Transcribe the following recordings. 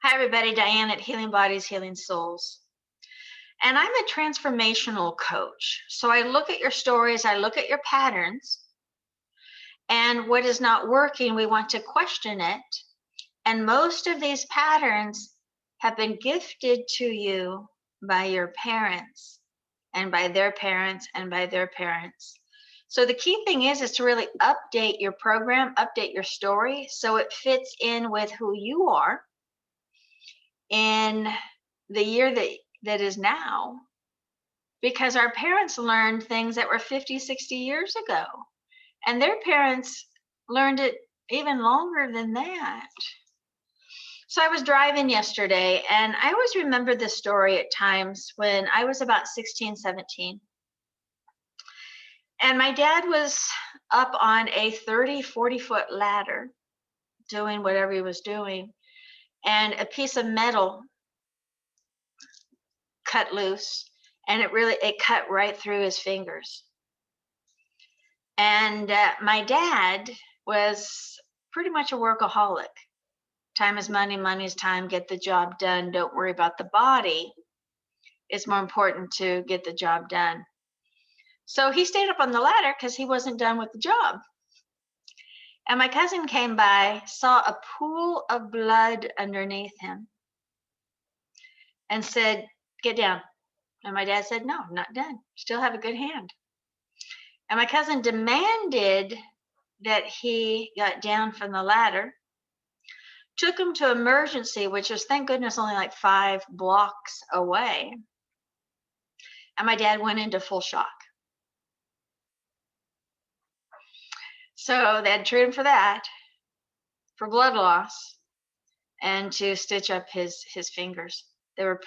Hi, everybody. Diane at Healing Bodies, Healing Souls. And I'm a transformational coach. So I look at your stories, I look at your patterns, and what is not working, we want to question it. And most of these patterns have been gifted to you by your parents, and by their parents, and by their parents. So the key thing is to really update your program, update your story so it fits in with who you are in the year that is now, because our parents learned things that were 50, 60 years ago, and their parents learned it even longer than that. So I was driving yesterday, and I always remember this story at times when I was about 16, 17. And my dad was up on a 30, 40-foot ladder doing whatever he was doing, and a piece of metal cut loose, and it cut right through his fingers. And my dad was pretty much a workaholic. Time is money, money is time, get the job done, don't worry about the body. It's more important to get the job done. So he stayed up on the ladder because he wasn't done with the job. And my cousin came by, saw a pool of blood underneath him, and said, "Get down." And my dad said, "No, I'm not done. Still have a good hand." And my cousin demanded that he got down from the ladder, took him to emergency, which was, thank goodness, only like 5 blocks away. And my dad went into full shock. So they had to treat him for that, for blood loss, and to stitch up his fingers. They were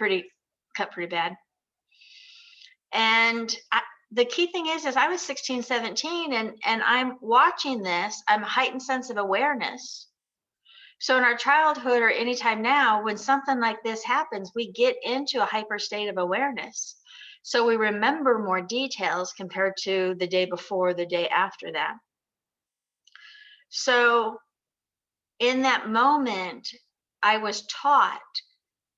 cut pretty bad. And the key thing is I was 16, 17, and I'm watching this. I'm a heightened sense of awareness. So in our childhood or anytime now, when something like this happens, we get into a hyper state of awareness. So we remember more details compared to the day before, the day after that. So in that moment, I was taught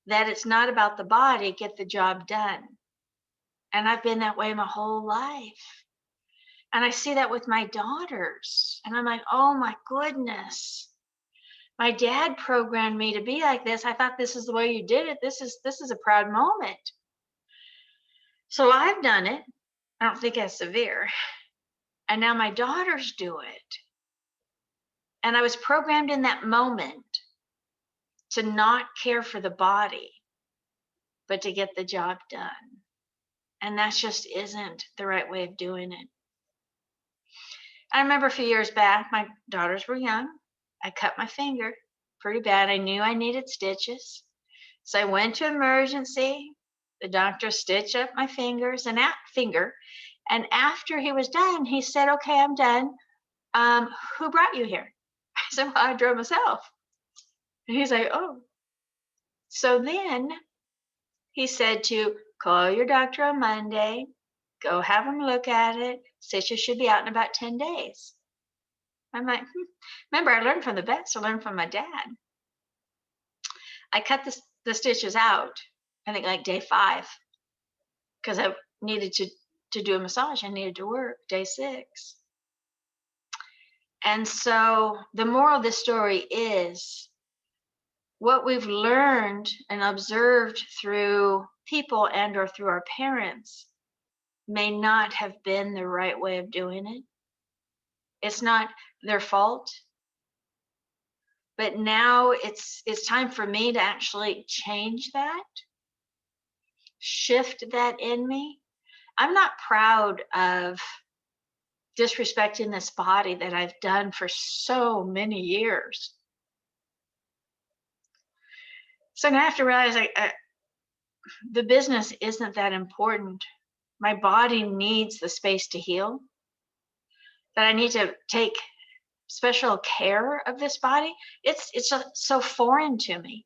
that it's not about the body, get the job done. And I've been that way my whole life. And I see that with my daughters. And I'm like, oh my goodness. My dad programmed me to be like this. I thought this is the way you did it. This is a proud moment. So I've done it. I don't think as severe. And now my daughters do it. And I was programmed in that moment to not care for the body, but to get the job done. And that just isn't the right way of doing it. I remember a few years back, my daughters were young. I cut my finger pretty bad. I knew I needed stitches. So I went to emergency. The doctor stitched up my fingers and finger. And after he was done, he said, "Okay, I'm done. Who brought you here?" I said, "Well, I drove myself." And he's like, "Oh." So then he said to call your doctor on Monday, go have him look at it. Stitches should be out in about 10 days. I'm like, Remember, I learned from the best. I learned from my dad. I cut the stitches out, I think like day 5, because I needed to do a massage. I needed to work day 6. And so the moral of this story is what we've learned and observed through people and or through our parents may not have been the right way of doing it. It's not their fault. But now it's time for me to actually change that, shift that in me. I'm not proud of disrespecting this body that I've done for so many years. So now I have to realize the business isn't that important. My body needs the space to heal. That I need to take special care of this body. It's so foreign to me.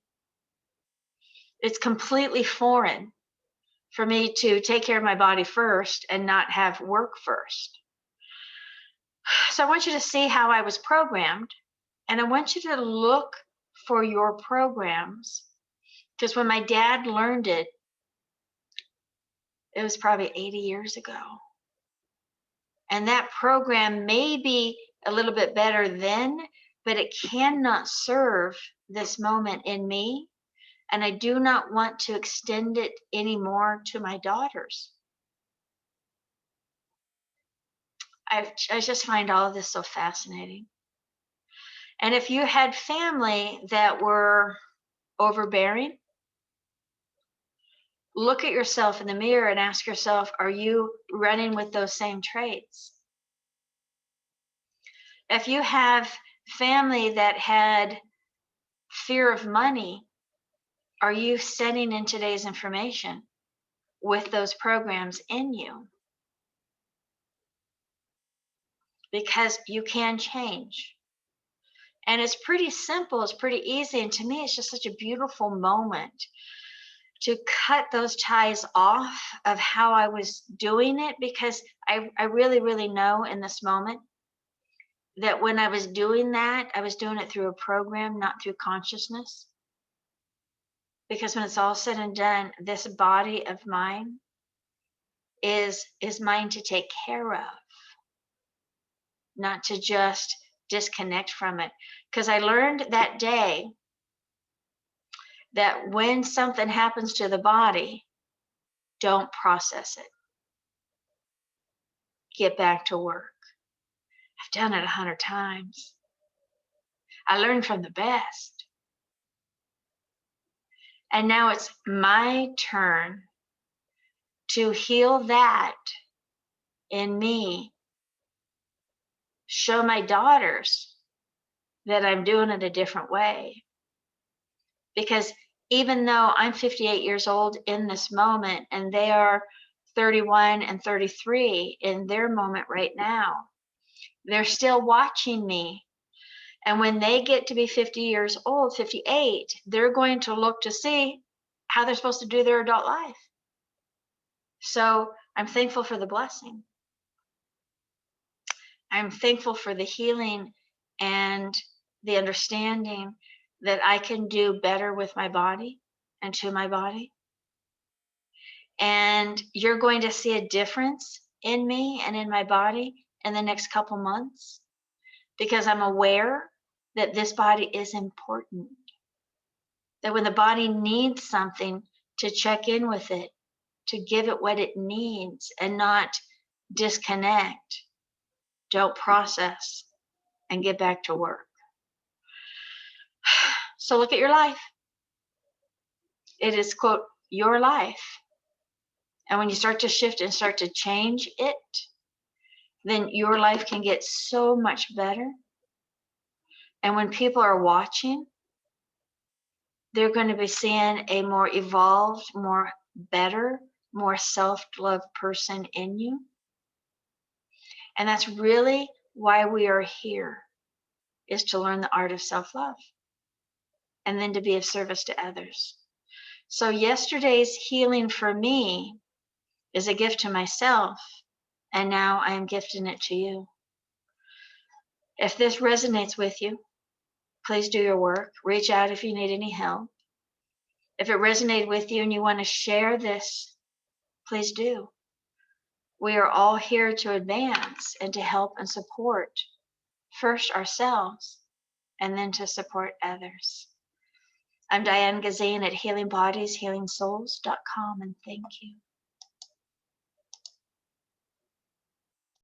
It's completely foreign for me to take care of my body first and not have work first. So I want you to see how I was programmed, and I want you to look for your programs Because when my dad learned it, it was probably 80 years ago. And that program may be a little bit better then, but it cannot serve this moment in me. And I do not want to extend it anymore to my daughters. I just find all of this so fascinating. And if you had family that were overbearing, look at yourself in the mirror and ask yourself, are you running with those same traits? If you have family that had fear of money, are you setting in today's information with those programs in you? Because you can change. And it's pretty simple, it's pretty easy. And to me, it's just such a beautiful moment to cut those ties off of how I was doing it, because I really, really know in this moment that when I was doing that, I was doing it through a program, not through consciousness. Because when it's all said and done, this body of mine is mine to take care of, not to just disconnect from it. Because I learned that day that when something happens to the body, don't process it. Get back to work. I've done it 100 times. I learned from the best. And now it's my turn to heal that in me. Show my daughters that I'm doing it a different way. Because even though I'm 58 years old in this moment, and they are 31 and 33 in their moment right now, they're still watching me. And when they get to be 50 years old, 58, they're going to look to see how they're supposed to do their adult life. So I'm thankful for the blessing. I'm thankful for the healing and the understanding that I can do better with my body and to my body. And you're going to see a difference in me and in my body in the next couple months, because I'm aware that this body is important. That when the body needs something, to check in with it, to give it what it needs and not disconnect. Don't process and get back to work. So look at your life. It is, quote, your life. And when you start to shift and start to change it, then your life can get so much better. And when people are watching, they're going to be seeing a more evolved, more better, more self-love person in you. And that's really why we are here, is to learn the art of self-love and then to be of service to others. So yesterday's healing for me is a gift to myself, and now I am gifting it to you. If this resonates with you, please do your work. Reach out if you need any help. If it resonated with you and you want to share this, please do. We are all here to advance and to help and support first ourselves and then to support others. I'm Diane Gazine at healingbodieshealingsouls.com, and thank you.